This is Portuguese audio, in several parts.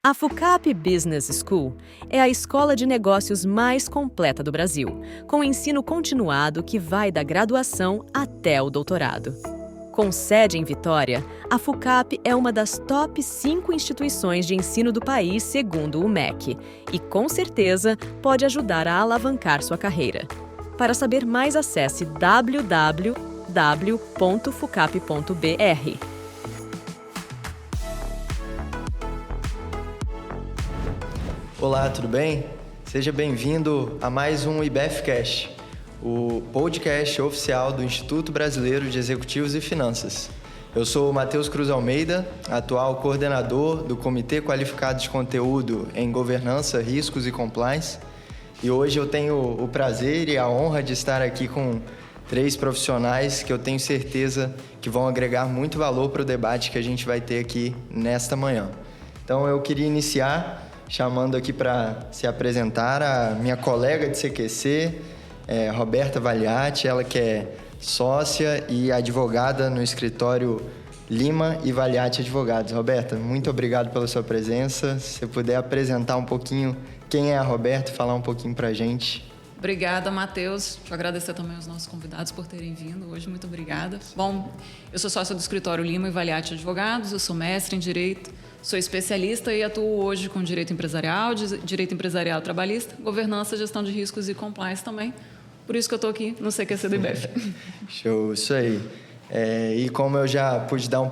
A FUCAP Business School é a escola de negócios mais completa do Brasil, com ensino continuado que vai da graduação até o doutorado. Com sede em Vitória, a FUCAP é uma das top 5 instituições de ensino do país, segundo o MEC, e com certeza pode ajudar a alavancar sua carreira. Para saber mais, acesse www.fucap.br. Olá, tudo bem? Seja bem-vindo a mais um IBFcast, o podcast oficial do Instituto Brasileiro de Executivos e Finanças. Eu sou o Matheus Cruz Almeida, atual coordenador do Comitê Qualificado de Conteúdo em Governança, Riscos e Compliance. E hoje eu tenho o prazer e a honra de estar aqui com 3 profissionais que eu tenho certeza que vão agregar muito valor para o debate que a gente vai ter aqui nesta manhã. Então eu queria iniciar chamando aqui para se apresentar a minha colega de CQC, Roberta Valiati, ela que é sócia e advogada no escritório Lima e Valiati Advogados. Roberta, muito obrigado pela sua presença. Se você puder apresentar um pouquinho quem é a Roberta e falar um pouquinho para a gente. Obrigada, Matheus. Deixa eu agradecer também aos nossos convidados por terem vindo hoje. Muito obrigada. Bom, eu sou sócia do escritório Lima e Valiati Advogados, eu sou mestre em Direito, sou especialista e atuo hoje com Direito Empresarial Trabalhista, Governança, Gestão de Riscos e Compliance também. Por isso que eu estou aqui no CQC do IBF. Show, isso aí. E como eu já pude dar um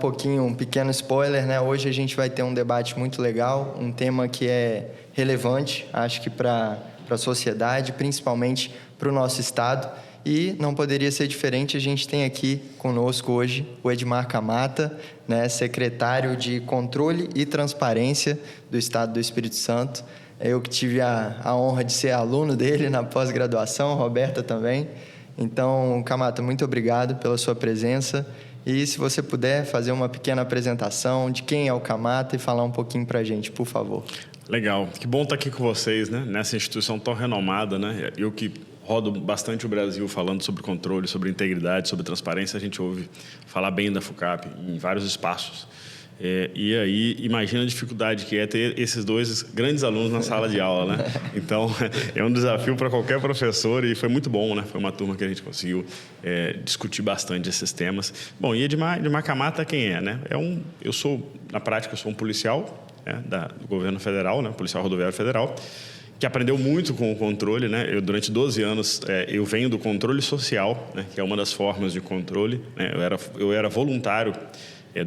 pequeno spoiler, né? Hoje a gente vai ter um debate muito legal, um tema que é relevante, acho que para a sociedade, principalmente para o nosso estado. E não poderia ser diferente, a gente tem aqui conosco hoje o Edmar Camata, né, secretário de Controle e Transparência do Estado do Espírito Santo. Eu que tive a honra de ser aluno dele na pós-graduação, Roberta também. Então, Camata, muito obrigado pela sua presença. E se você puder fazer uma pequena apresentação de quem é o Camata e falar um pouquinho para a gente, por favor. Legal, que bom estar aqui com vocês, né? Nessa instituição tão renomada, né? Eu que rodo bastante o Brasil falando sobre controle, sobre integridade, sobre transparência, a gente ouve falar bem da FUCAP em vários espaços. E aí, imagina a dificuldade que é ter esses 2 grandes alunos na sala de aula, né? Então, é um desafio para qualquer professor e foi muito bom, né? Foi uma turma que a gente conseguiu discutir bastante esses temas. Bom, e Edmar Camata quem é, né? Na prática, eu sou um policial, né, do governo federal, né? Policial rodoviário federal, que aprendeu muito com o controle, né? Durante 12 anos, eu venho do controle social, né? Que é uma das formas de controle, né? Eu era voluntário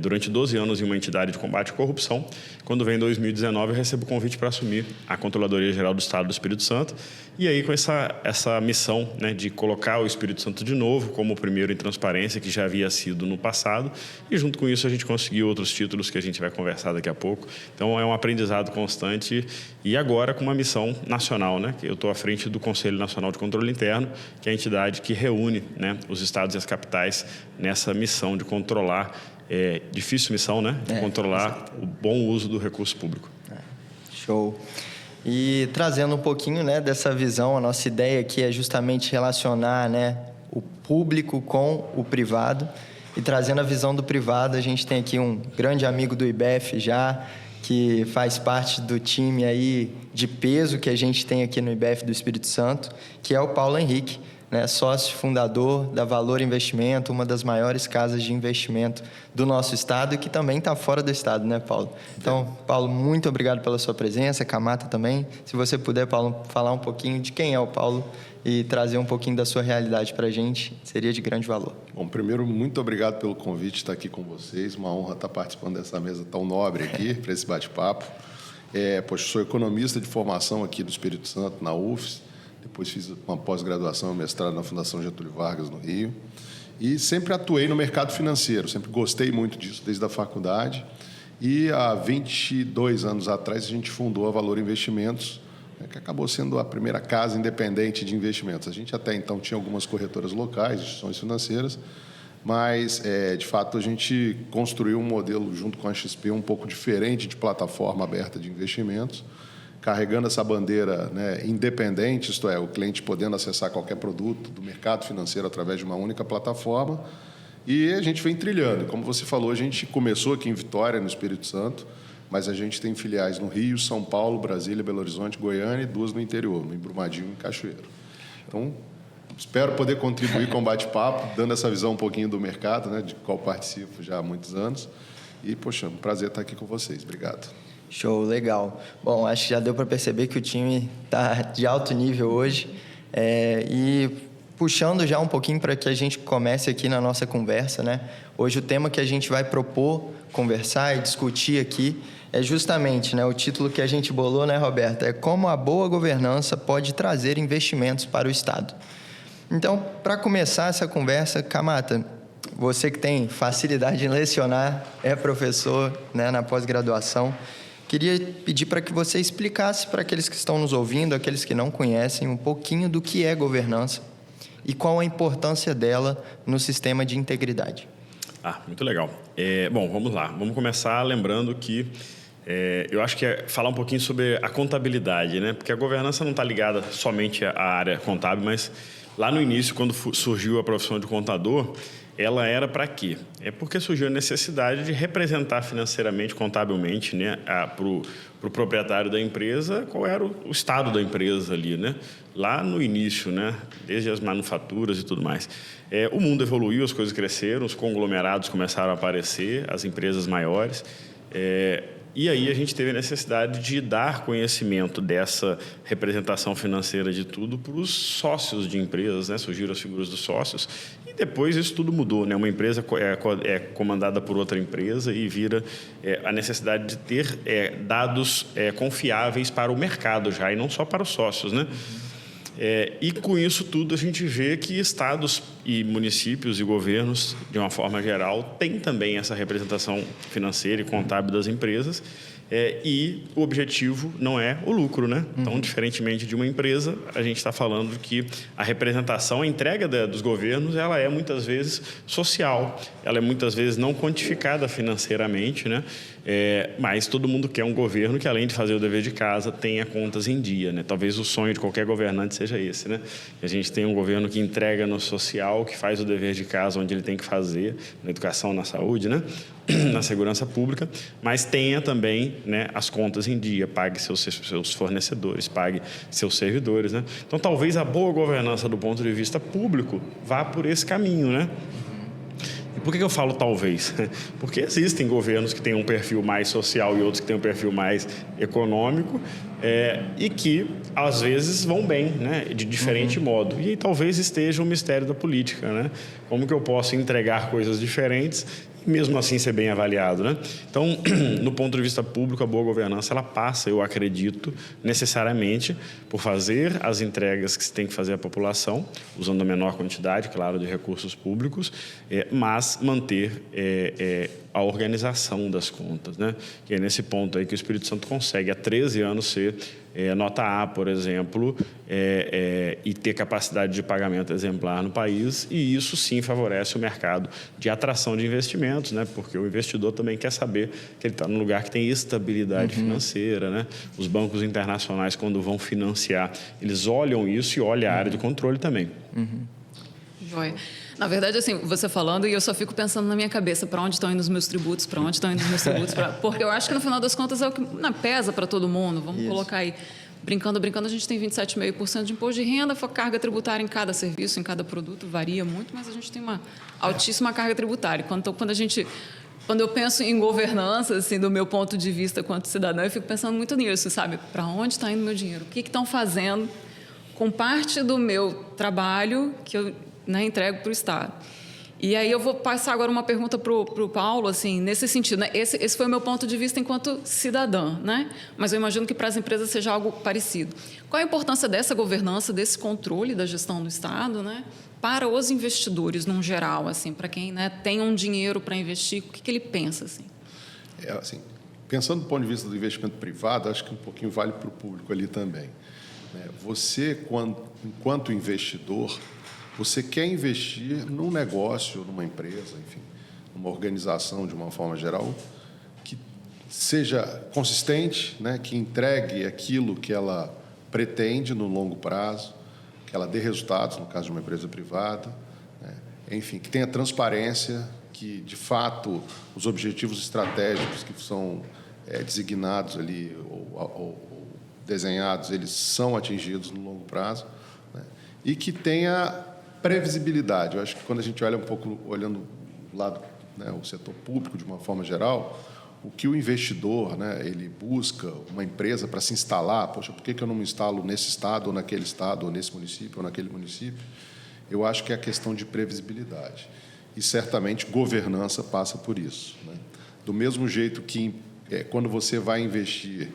durante 12 anos em uma entidade de combate à corrupção. Quando vem em 2019, eu recebo o convite para assumir a Controladoria Geral do Estado do Espírito Santo. E aí, com essa missão, né, de colocar o Espírito Santo de novo como o primeiro em transparência, que já havia sido no passado. E junto com isso, a gente conseguiu outros títulos que a gente vai conversar daqui a pouco. Então, é um aprendizado constante. E agora, com uma missão nacional, né? Eu estou à frente do Conselho Nacional de Controle Interno, que é a entidade que reúne, né, os estados e as capitais nessa missão de controlar. Difícil missão, né? De controlar o bom uso do recurso público. Show. E trazendo um pouquinho, né, dessa visão, a nossa ideia aqui é justamente relacionar, né, o público com o privado. E trazendo a visão do privado, a gente tem aqui um grande amigo do IBF já, que faz parte do time aí de peso que a gente tem aqui no IBF do Espírito Santo, que é o Paulo Henrique, né, sócio fundador da Valor Investimento, uma das maiores casas de investimento do nosso estado e que também está fora do estado, né, Paulo? Então, Paulo, muito obrigado pela sua presença, Camata também. Se você puder, Paulo, falar um pouquinho de quem é o Paulo e trazer um pouquinho da sua realidade para a gente, seria de grande valor. Bom, primeiro, muito obrigado pelo convite de estar aqui com vocês. Uma honra estar participando dessa mesa tão nobre aqui, para esse bate-papo. Sou economista de formação aqui do Espírito Santo, na UFES. Depois fiz uma pós-graduação, mestrado na Fundação Getúlio Vargas, no Rio. E sempre atuei no mercado financeiro, sempre gostei muito disso desde a faculdade. E há 22 anos atrás a gente fundou a Valor Investimentos, que acabou sendo a primeira casa independente de investimentos. A gente até então tinha algumas corretoras locais, instituições financeiras, mas, de fato, a gente construiu um modelo junto com a XP um pouco diferente de plataforma aberta de investimentos, carregando essa bandeira, né, independente, isto é, o cliente podendo acessar qualquer produto do mercado financeiro através de uma única plataforma. E a gente vem trilhando. Como você falou, a gente começou aqui em Vitória, no Espírito Santo, mas a gente tem filiais no Rio, São Paulo, Brasília, Belo Horizonte, Goiânia e 2 no interior, no Brumadinho e em Cachoeiro. Então, espero poder contribuir com o bate-papo, dando essa visão um pouquinho do mercado, né, de qual participo já há muitos anos. E, poxa, um prazer estar aqui com vocês. Obrigado. Show, legal. Bom, acho que já deu para perceber que o time está de alto nível hoje. E puxando já um pouquinho para que a gente comece aqui na nossa conversa, né? Hoje o tema que a gente vai propor, conversar e discutir aqui é justamente, né, o título que a gente bolou, né, Roberto? É como a boa governança pode trazer investimentos para o Estado. Então, para começar essa conversa, Kamata, você que tem facilidade em lecionar, é professor, né, na pós-graduação, queria pedir para que você explicasse para aqueles que estão nos ouvindo, aqueles que não conhecem, um pouquinho do que é governança e qual a importância dela no sistema de integridade. Muito legal. Bom, vamos lá. Vamos começar lembrando que eu acho que é falar um pouquinho sobre a contabilidade, né? Porque a governança não está ligada somente à área contábil, mas lá no início, quando surgiu a profissão de contador, ela era para quê? É porque surgiu a necessidade de representar financeiramente, contabilmente, né, para o proprietário da empresa, qual era o estado da empresa ali, né? Lá no início, né, desde as manufaturas e tudo mais. O mundo evoluiu, as coisas cresceram, os conglomerados começaram a aparecer, as empresas maiores. E aí a gente teve a necessidade de dar conhecimento dessa representação financeira de tudo para os sócios de empresas, né? Surgiram as figuras dos sócios e depois isso tudo mudou, né? Uma empresa é comandada por outra empresa e vira a necessidade de ter dados confiáveis para o mercado já e não só para os sócios, né? E com isso tudo a gente vê que estados e municípios e governos, de uma forma geral, têm também essa representação financeira e contábil das empresas. E o objetivo não é o lucro, né? Então, diferentemente de uma empresa, a gente está falando que a representação, a entrega dos governos, ela é muitas vezes social, ela é muitas vezes não quantificada financeiramente, né? Mas todo mundo quer um governo que, além de fazer o dever de casa, tenha contas em dia, né? Talvez o sonho de qualquer governante seja esse, né? A gente tem um governo que entrega no social, que faz o dever de casa onde ele tem que fazer, na educação, na saúde, né? Na segurança pública, mas tenha também, né, as contas em dia, pague seus fornecedores, pague seus servidores, né? Então, talvez a boa governança do ponto de vista público vá por esse caminho, né? E por que eu falo talvez? Porque existem governos que têm um perfil mais social e outros que têm um perfil mais econômico e que, às vezes, vão bem, né? De diferente modo. E aí, talvez esteja o mistério da política, né? Como que eu posso entregar coisas diferentes e, mesmo assim, ser bem avaliado, né? Então, no ponto de vista público, a boa governança, ela passa, eu acredito, necessariamente por fazer as entregas que se tem que fazer à população, usando a menor quantidade, claro, de recursos públicos, mas manter a organização das contas, né? E é nesse ponto aí que o Espírito Santo consegue, há 13 anos, ser nota A, por exemplo, e ter capacidade de pagamento exemplar no país, e isso sim favorece o mercado de atração de investimentos, né? Porque o investidor também quer saber que ele está num lugar que tem estabilidade financeira, né? Os bancos internacionais, quando vão financiar, eles olham isso e olham a área de controle também. Joia. Na verdade, assim, você falando, e eu só fico pensando na minha cabeça, para onde estão indo os meus tributos, porque eu acho que no final das contas é o que pesa para todo mundo. Vamos colocar aí, brincando, a gente tem 27,5% de imposto de renda, carga tributária em cada serviço, em cada produto, varia muito, mas a gente tem uma altíssima carga tributária. Quando eu penso em governança, assim, do meu ponto de vista quanto cidadão, eu fico pensando muito nisso, sabe? Para onde está indo o meu dinheiro? O que estão fazendo com parte do meu trabalho que eu entrego para o Estado? E aí eu vou passar agora uma pergunta para o Paulo, assim, nesse sentido, né? Esse foi o meu ponto de vista enquanto cidadã, né? Mas eu imagino que para as empresas seja algo parecido. Qual a importância dessa governança, desse controle da gestão do Estado, né? Para os investidores, num geral, assim, para quem, né, tem um dinheiro para investir, o que ele pensa, assim? Assim, pensando do ponto de vista do investimento privado, acho que um pouquinho vale para o público ali também. Você, enquanto investidor, você quer investir num negócio, numa empresa, enfim, numa organização de uma forma geral, que seja consistente, né, que entregue aquilo que ela pretende no longo prazo, que ela dê resultados, no caso de uma empresa privada, né, enfim, que tenha transparência, que, de fato, os objetivos estratégicos que são designados ali ou desenhados, eles são atingidos no longo prazo, né? E que tenha previsibilidade. Eu acho que quando a gente olha um pouco, olhando do lado, né, o setor público de uma forma geral, o que o investidor, né, ele busca uma empresa para se instalar, poxa, por que eu não me instalo nesse estado, ou naquele estado, ou nesse município, ou naquele município? Eu acho que é a questão de previsibilidade. E, certamente, governança passa por isso, né? Do mesmo jeito que, quando você vai investir,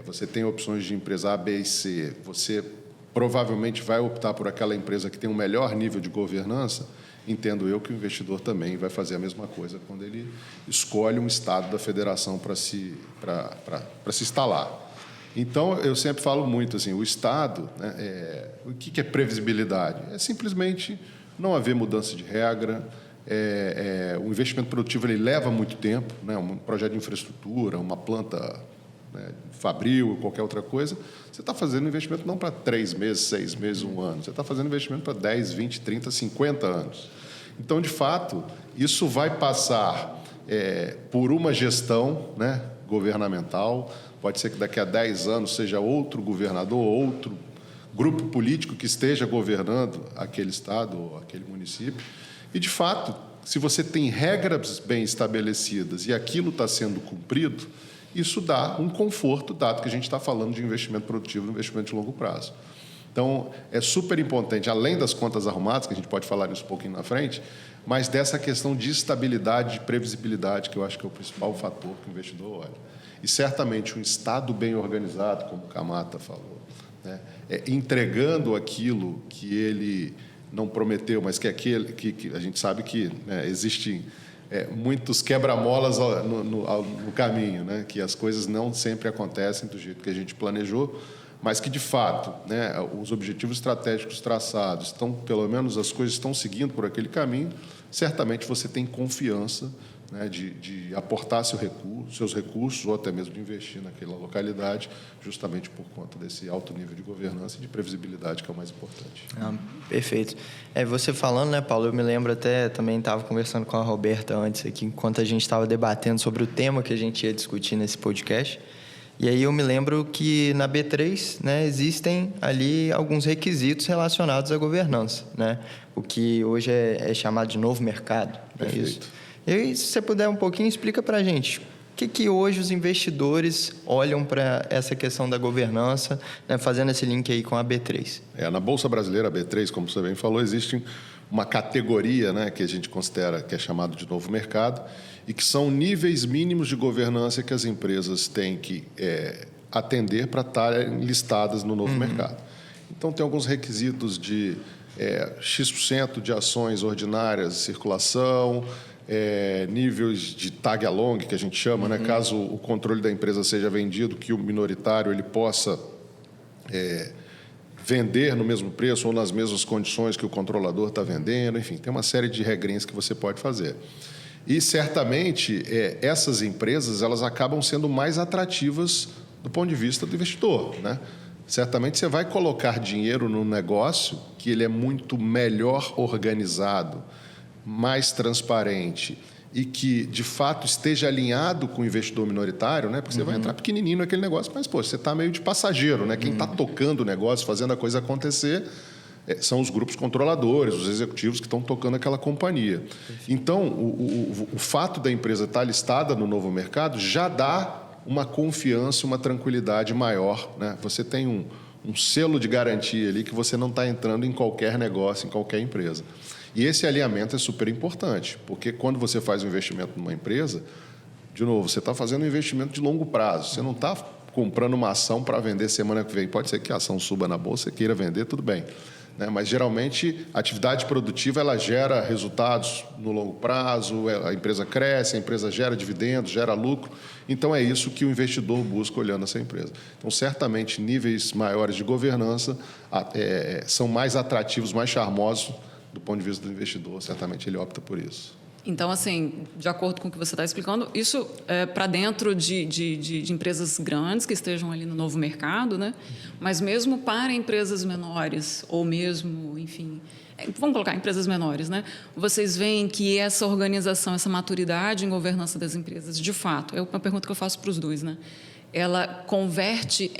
você tem opções de empresa A, B e C, você provavelmente vai optar por aquela empresa que tem um melhor nível de governança. Entendo eu que o investidor também vai fazer a mesma coisa quando ele escolhe um estado da federação para se instalar. Então, eu sempre falo muito assim, o Estado, né, o que é previsibilidade? É simplesmente não haver mudança de regra. O investimento produtivo ele leva muito tempo, né, um projeto de infraestrutura, uma planta, né, fabril, qualquer outra coisa. Você está fazendo investimento não para 3 meses, 6 meses, 1 ano. Você está fazendo investimento para 10, 20, 30, 50 anos. Então, de fato, isso vai passar por uma gestão, né, governamental. Pode ser que daqui a 10 anos seja outro governador, outro grupo político que esteja governando aquele estado ou aquele município. E, de fato, se você tem regras bem estabelecidas e aquilo está sendo cumprido, isso dá um conforto, dado que a gente está falando de investimento produtivo, investimento de longo prazo. Então, é super importante, além das contas arrumadas, que a gente pode falar isso um pouquinho na frente, mas dessa questão de estabilidade, de previsibilidade, que eu acho que é o principal fator que o investidor olha. E, certamente, um Estado bem organizado, como o Kamata falou, né, entregando aquilo que ele não prometeu, mas que a gente sabe que, né, existem muitos quebra-molas no caminho, né, que as coisas não sempre acontecem do jeito que a gente planejou, mas que, de fato, né, os objetivos estratégicos traçados, pelo menos as coisas estão seguindo por aquele caminho, certamente você tem confiança, né, de aportar seus recursos ou até mesmo de investir naquela localidade, justamente por conta desse alto nível de governança e de previsibilidade, que é o mais importante. Perfeito. Você falando, né, Paulo, eu me lembro até, também estava conversando com a Roberta antes aqui, enquanto a gente estava debatendo sobre o tema que a gente ia discutir nesse podcast. E aí eu me lembro que na B3, né, existem ali alguns requisitos relacionados à governança, né? O que hoje é chamado de novo mercado. Perfeito. É isso. E aí, se você puder um pouquinho, explica para a gente o que hoje os investidores olham para essa questão da governança, né, fazendo esse link aí com a B3. Na Bolsa Brasileira, a B3, como você bem falou, existe uma categoria, né, que a gente considera que é chamado de novo mercado, e que são níveis mínimos de governança que as empresas têm que atender para estarem listadas no novo mercado. Então, tem alguns requisitos de X% de ações ordinárias de circulação, níveis de tag along, que a gente chama, né? Caso o controle da empresa seja vendido, que o minoritário ele possa vender no mesmo preço ou nas mesmas condições que o controlador está vendendo. Enfim, tem uma série de regrinhas que você pode fazer. E, certamente, essas empresas elas acabam sendo mais atrativas do ponto de vista do investidor, né? Certamente, você vai colocar dinheiro num negócio que ele é muito melhor organizado, mais transparente e que, de fato, esteja alinhado com o investidor minoritário, né? Porque você vai entrar pequenininho naquele negócio, mas, você está meio de passageiro, né? Quem está tocando o negócio, fazendo a coisa acontecer, são os grupos controladores, os executivos que estão tocando aquela companhia. Então, o fato da empresa estar listada no novo mercado já dá uma confiança, uma tranquilidade maior, né? Você tem um selo de garantia ali que você não está entrando em qualquer negócio, em qualquer empresa. E esse alinhamento é super importante, porque quando você faz um investimento numa empresa, de novo, você está fazendo um investimento de longo prazo. Você não está comprando uma ação para vender semana que vem. Pode ser que a ação suba na bolsa, você queira vender, tudo bem, né? Mas, geralmente, a atividade produtiva ela gera resultados no longo prazo, a empresa cresce, a empresa gera dividendos, gera lucro. Então, é isso que o investidor busca olhando essa empresa. Então, certamente, níveis maiores de governança são mais atrativos, mais charmosos do ponto de vista do investidor. Certamente, ele opta por isso. Então, assim, de acordo com o que você está explicando, isso é para dentro de empresas grandes que estejam ali no novo mercado, né? Mas mesmo para empresas menores, ou mesmo, enfim, vamos colocar empresas menores, né? Vocês veem que essa organização, essa maturidade em governança das empresas, de fato, é uma pergunta que eu faço para os dois, né? Ela converte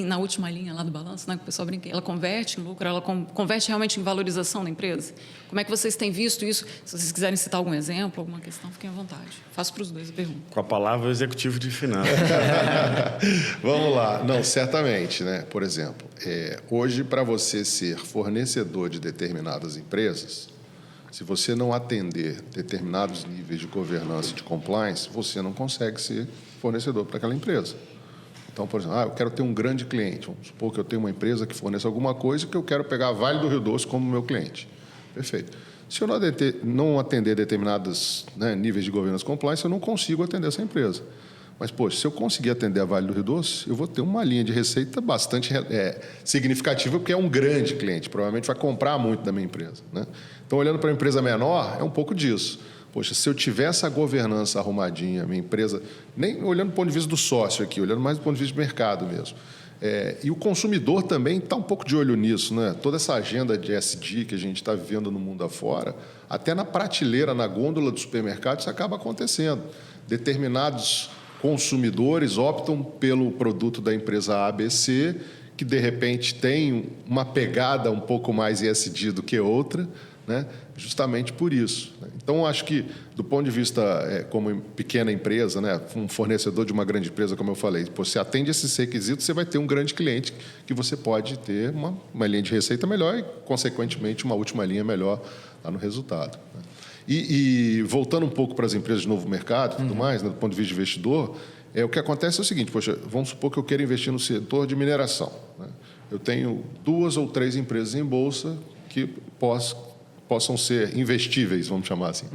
na última linha lá do balanço, né, que o pessoal brinca, ela converte em lucro, ela converte realmente em valorização da empresa? Como é que vocês têm visto isso? Se vocês quiserem citar algum exemplo, alguma questão, fiquem à vontade. Faço para os dois a pergunta. Com a palavra, o executivo de finanças. Vamos lá. Não, certamente, né? Por exemplo, hoje, para você ser fornecedor de determinadas empresas, se você não atender determinados níveis de governança e de compliance, você não consegue ser fornecedor para aquela empresa. Então, por exemplo, eu quero ter um grande cliente. Vamos supor que eu tenho uma empresa que fornece alguma coisa que eu quero pegar a Vale do Rio Doce como meu cliente. Perfeito. Se eu não atender determinados, né, níveis de governança e compliance, eu não consigo atender essa empresa. Mas, poxa, se eu conseguir atender a Vale do Rio Doce, eu vou ter uma linha de receita bastante significativa, porque é um grande cliente, provavelmente vai comprar muito da minha empresa, né? Então, olhando para uma empresa menor, é um pouco disso. Poxa, se eu tiver essa governança arrumadinha, minha empresa, nem olhando do ponto de vista do sócio aqui, olhando mais do ponto de vista do mercado mesmo. E o consumidor também está um pouco de olho nisso, né? Toda essa agenda de ESG que a gente está vivendo no mundo afora, até na prateleira, na gôndola do supermercado, isso acaba acontecendo. Determinados consumidores optam pelo produto da empresa ABC, que de repente tem uma pegada um pouco mais ESG do que outra, né? Justamente por isso. Então, acho que, do ponto de vista como pequena empresa, né, um fornecedor de uma grande empresa, como eu falei, você atende esses requisitos, você vai ter um grande cliente que você pode ter uma linha de receita melhor e, consequentemente, uma última linha melhor lá no resultado, né? E voltando um pouco para as empresas de novo mercado e tudo mais, né, do ponto de vista de investidor, o que acontece é o seguinte, poxa, vamos supor que eu queira investir no setor de mineração, né? Eu tenho 2 ou 3 empresas em bolsa que possam ser investíveis, vamos chamar assim.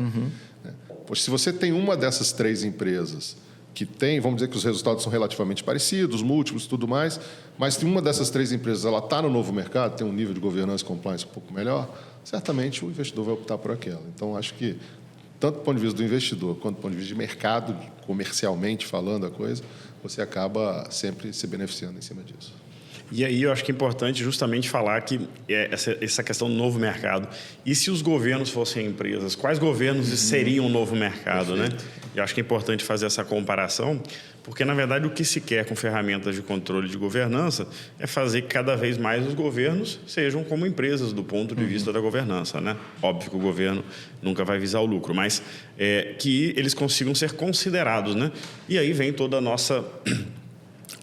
Pois se você tem uma dessas 3 empresas que tem, vamos dizer que os resultados são relativamente parecidos, múltiplos e tudo mais, mas se uma dessas 3 empresas ela está no novo mercado, tem um nível de governança e compliance um pouco melhor, certamente o investidor vai optar por aquela. Então, acho que, tanto do ponto de vista do investidor, quanto do ponto de vista de mercado, comercialmente falando a coisa, você acaba sempre se beneficiando em cima disso. E aí eu acho que é importante justamente falar que essa questão do novo mercado. E se os governos fossem empresas, quais governos seriam o novo mercado, né? E eu acho que é importante fazer essa comparação, porque, na verdade, o que se quer com ferramentas de controle de governança é fazer que cada vez mais os governos sejam como empresas do ponto de vista da governança, né? Óbvio que o governo nunca vai visar o lucro, mas que eles consigam ser considerados, né? E aí vem toda a nossa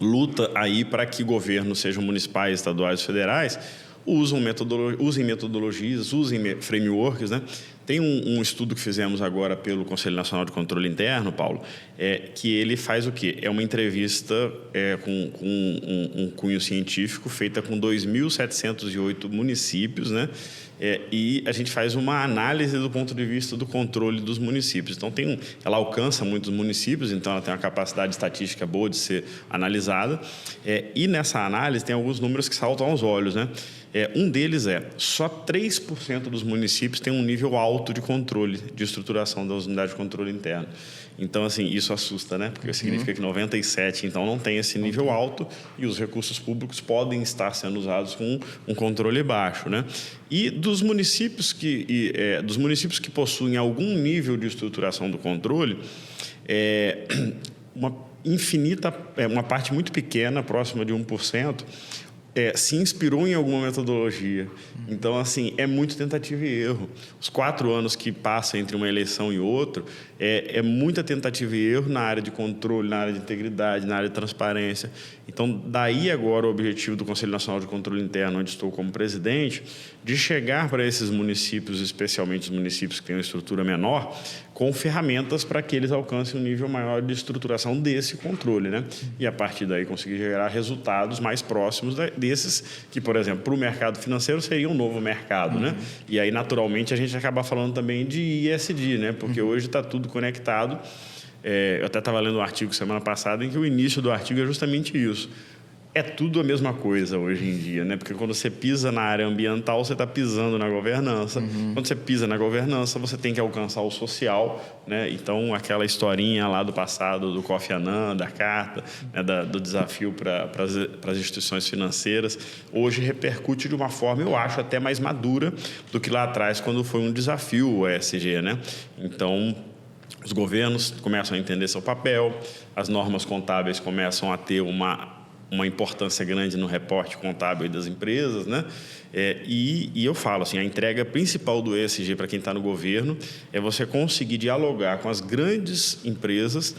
luta aí para que governos, sejam municipais, estaduais, federais, usem metodologias, usem frameworks, né? Tem um estudo que fizemos agora pelo Conselho Nacional de Controle Interno, Paulo, que ele faz o quê? É uma entrevista com um cunho científico feita com 2.708 municípios, né? E a gente faz uma análise do ponto de vista do controle dos municípios. Então, ela alcança muitos municípios, então ela tem uma capacidade estatística boa de ser analisada. E nessa análise tem alguns números que saltam aos olhos, né? Um deles só 3% dos municípios têm um nível alto de controle, de estruturação das unidades de controle interno. Então, assim, isso assusta, né? Porque significa que 97%, então, não tem esse nível alto e os recursos públicos podem estar sendo usados com um controle baixo, né? E dos municípios que possuem algum nível de estruturação do controle, uma parte muito pequena, próxima de 1%, se inspirou em alguma metodologia. Então, assim, é muito tentativa e erro. Os 4 anos que passam entre uma eleição e outra, é muita tentativa e erro na área de controle, na área de integridade, na área de transparência. Então, daí agora o objetivo do Conselho Nacional de Controle Interno, onde estou como presidente, de chegar para esses municípios, especialmente os municípios que têm uma estrutura menor, com ferramentas para que eles alcancem um nível maior de estruturação desse controle, né? E a partir daí conseguir gerar resultados mais próximos desses que, por exemplo, para o mercado financeiro seria um novo mercado, né? E aí, naturalmente, a gente acaba falando também de ESG, né? Porque hoje está tudo conectado. Eu até estava lendo um artigo semana passada em que o início do artigo é justamente isso. é tudo a mesma coisa hoje em dia, né? Porque quando você pisa na área ambiental, você está pisando na governança. Quando você pisa na governança, você tem que alcançar o social, né? Então, aquela historinha lá do passado do Kofi Annan, da carta, né? Do desafio para as instituições financeiras, hoje repercute de uma forma, eu acho, até mais madura do que lá atrás, quando foi um desafio o ESG, né? Então, os governos começam a entender seu papel, as normas contábeis começam a ter uma importância grande no reporte contábil das empresas, né? E eu falo assim, a entrega principal do ESG para quem está no governo é você conseguir dialogar com as grandes empresas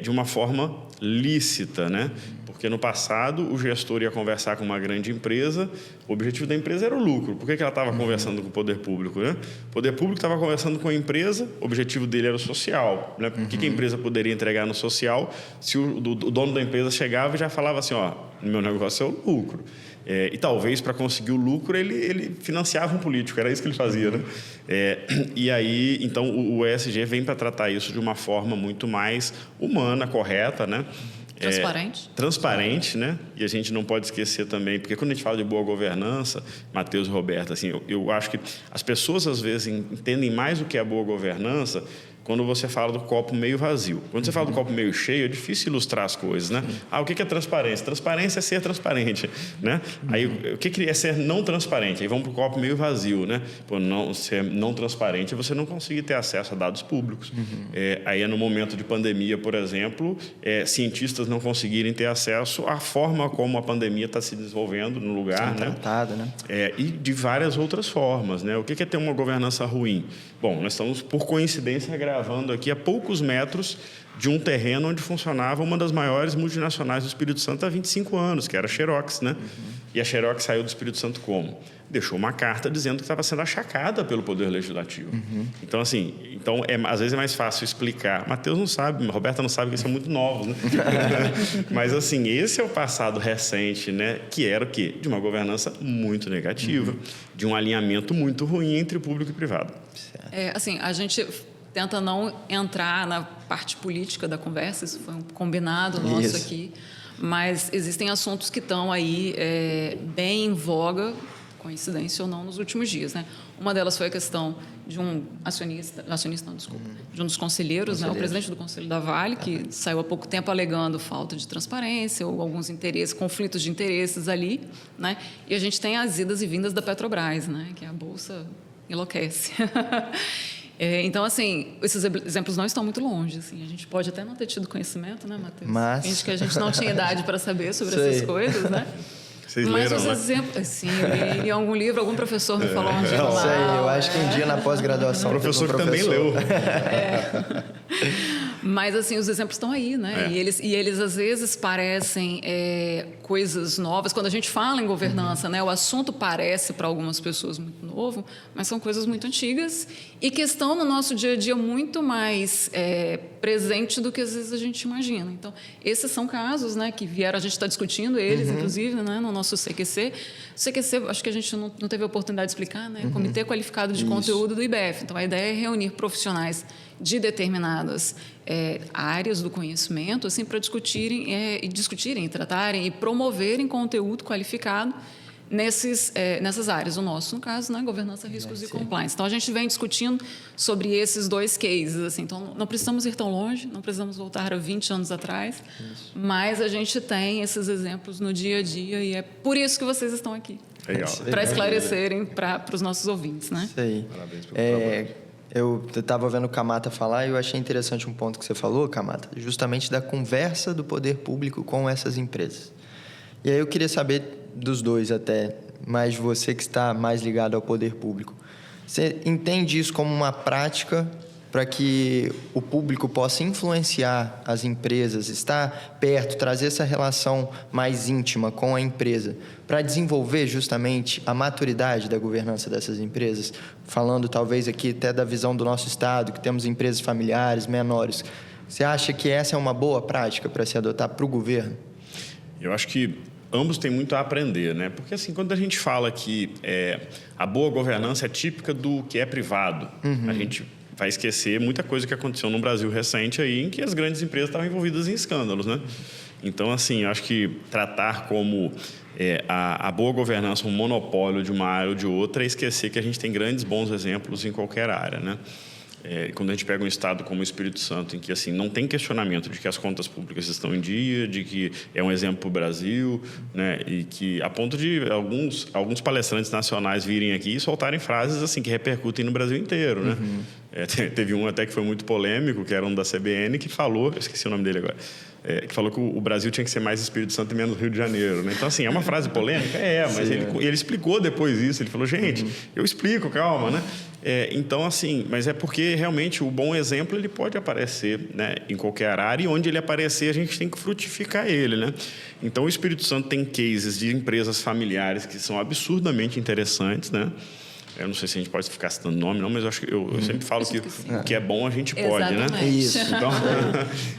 de uma forma lícita, né? Porque no passado o gestor ia conversar com uma grande empresa, o objetivo da empresa era o lucro. Por que ela estava conversando com o poder público, né? O poder público estava conversando com a empresa, o objetivo dele era o social, né? O que a empresa poderia entregar no social se o dono da empresa chegava e já falava assim, ó, meu negócio é o lucro. E talvez para conseguir o lucro ele financiava um político, era isso que ele fazia, né? E aí, então, o ESG vem para tratar isso de uma forma muito mais humana, correta, né? Transparente, né? E a gente não pode esquecer também, porque quando a gente fala de boa governança, Matheus e Roberto, assim, eu acho que as pessoas às vezes entendem mais o que é boa governança quando você fala do copo meio vazio. Quando você fala do copo meio cheio, é difícil ilustrar as coisas, né? O que é transparência? Transparência é ser transparente, né? Aí, o que é ser não transparente? Aí vamos para o copo meio vazio, né? Ser não transparente é você não conseguir ter acesso a dados públicos. Aí é no momento de pandemia, por exemplo, cientistas não conseguirem ter acesso à forma como a pandemia está se desenvolvendo no lugar, né? Tratada, né? E de várias outras formas, né? O que é ter uma governança ruim? Bom, nós estamos, por coincidência, gravando aqui a poucos metros de um terreno onde funcionava uma das maiores multinacionais do Espírito Santo há 25 anos, que era a Xerox, né? E a Xerox saiu do Espírito Santo como? Deixou uma carta dizendo que estava sendo achacada pelo Poder Legislativo. Então, assim, às vezes é mais fácil explicar. Matheus não sabe, Roberta não sabe, que eles são muito novos, né? Mas, assim, esse é o passado recente, né? Que era o quê? De uma governança muito negativa, de um alinhamento muito ruim entre o público e o privado. Assim, a gente tenta não entrar na parte política da conversa, isso foi um combinado nosso aqui, mas existem assuntos que estão aí bem em voga, coincidência ou não, nos últimos dias, né? Uma delas foi a questão de um de um dos conselheiros, né? O presidente do Conselho da Vale, que saiu há pouco tempo alegando falta de transparência ou alguns interesses, conflitos de interesses ali, né? E a gente tem as idas e vindas da Petrobras, né? Que a Bolsa enlouquece. Então, assim, esses exemplos não estão muito longe. Assim. A gente pode até não ter tido conhecimento, né, Matheus? Mas... que a gente não tinha idade para saber sobre essas coisas, né? Vocês Mas leram, os né? exemplos... Sim, eu li em algum livro, algum professor me falou onde Não sei, eu acho que um dia na pós-graduação... O professor que também leu. Mas, assim, os exemplos estão aí, né? E eles, às vezes, parecem coisas novas. Quando a gente fala em governança, né? O assunto parece, para algumas pessoas, muito novo, mas são coisas muito antigas e que estão no nosso dia a dia muito mais presente do que, às vezes, a gente imagina. Então, esses são casos, né? Que vieram, a gente está discutindo eles, inclusive, né? No nosso CQC. O CQC, acho que a gente não teve a oportunidade de explicar, né? Comitê Qualificado de Conteúdo do IBF. Então, a ideia é reunir profissionais de determinadas áreas do conhecimento, assim, para discutirem, tratarem e promoverem conteúdo qualificado nessas áreas. O nosso, no caso, né, governança, riscos e compliance. Então, a gente vem discutindo sobre esses dois cases. Assim. Então, não precisamos ir tão longe, não precisamos voltar a 20 anos atrás, mas a gente tem esses exemplos no dia a dia e é por isso que vocês estão aqui. Para esclarecerem para os nossos ouvintes. Né? Isso aí. Parabéns pelo trabalho. Eu estava vendo o Kamata falar e eu achei interessante um ponto que você falou, Kamata, justamente da conversa do poder público com essas empresas. E aí eu queria saber dos dois até, mas você que está mais ligado ao poder público. Você entende isso como uma prática para que o público possa influenciar as empresas, estar perto, trazer essa relação mais íntima com a empresa, para desenvolver justamente a maturidade da governança dessas empresas? Falando talvez aqui até da visão do nosso Estado, que temos empresas familiares, menores. Você acha que essa é uma boa prática para se adotar para o governo? Eu acho que ambos têm muito a aprender, né? Porque, assim, quando a gente fala que a boa governança é típica do que é privado, a gente vai esquecer muita coisa que aconteceu no Brasil recente aí, em que as grandes empresas estavam envolvidas em escândalos, né? Então, assim, eu acho que tratar como a boa governança um monopólio de uma área ou de outra é esquecer que a gente tem grandes bons exemplos em qualquer área, né? Quando a gente pega um estado como o Espírito Santo, em que assim, não tem questionamento de que as contas públicas estão em dia, de que é um exemplo para o Brasil, né? E que a ponto de alguns palestrantes nacionais virem aqui e soltarem frases assim, que repercutem no Brasil inteiro, né? Teve um até que foi muito polêmico, que era um da CBN, que falou, eu esqueci o nome dele agora, que falou que o Brasil tinha que ser mais Espírito Santo e menos Rio de Janeiro, né? Então, assim, é uma frase polêmica? Mas ele explicou depois isso. Ele falou, gente, eu explico, calma, né? Então, assim, mas é porque realmente o bom exemplo ele pode aparecer, né, em qualquer área, e onde ele aparecer a gente tem que frutificar ele, né? Então, o Espírito Santo tem cases de empresas familiares que são absurdamente interessantes, né? Eu não sei se a gente pode ficar citando nome, não, mas eu acho que eu sempre falo que o que é bom a gente pode, exatamente, né? Isso.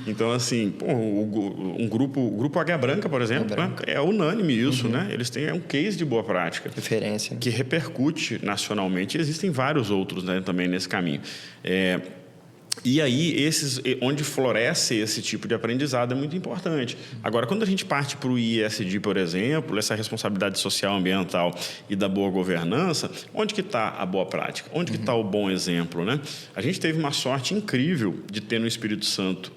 Então assim, o grupo Águia Branca, por exemplo, né? É unânime isso, né? Eles têm um case de boa prática. Referência. Que repercute nacionalmente. Existem vários outros, né, também nesse caminho. E aí, onde floresce esse tipo de aprendizado é muito importante. Agora, quando a gente parte para o IESG, por exemplo, essa responsabilidade social ambiental e da boa governança, onde que está a boa prática? Onde que está o bom exemplo, né? A gente teve uma sorte incrível de ter no Espírito Santo,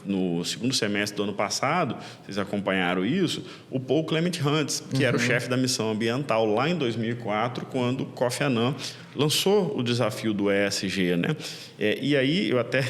no segundo semestre do ano passado, vocês acompanharam isso, o Paul Clement Huntz, que era o chefe da missão ambiental lá em 2004, quando Kofi Annan lançou o desafio do ESG, né? E aí eu até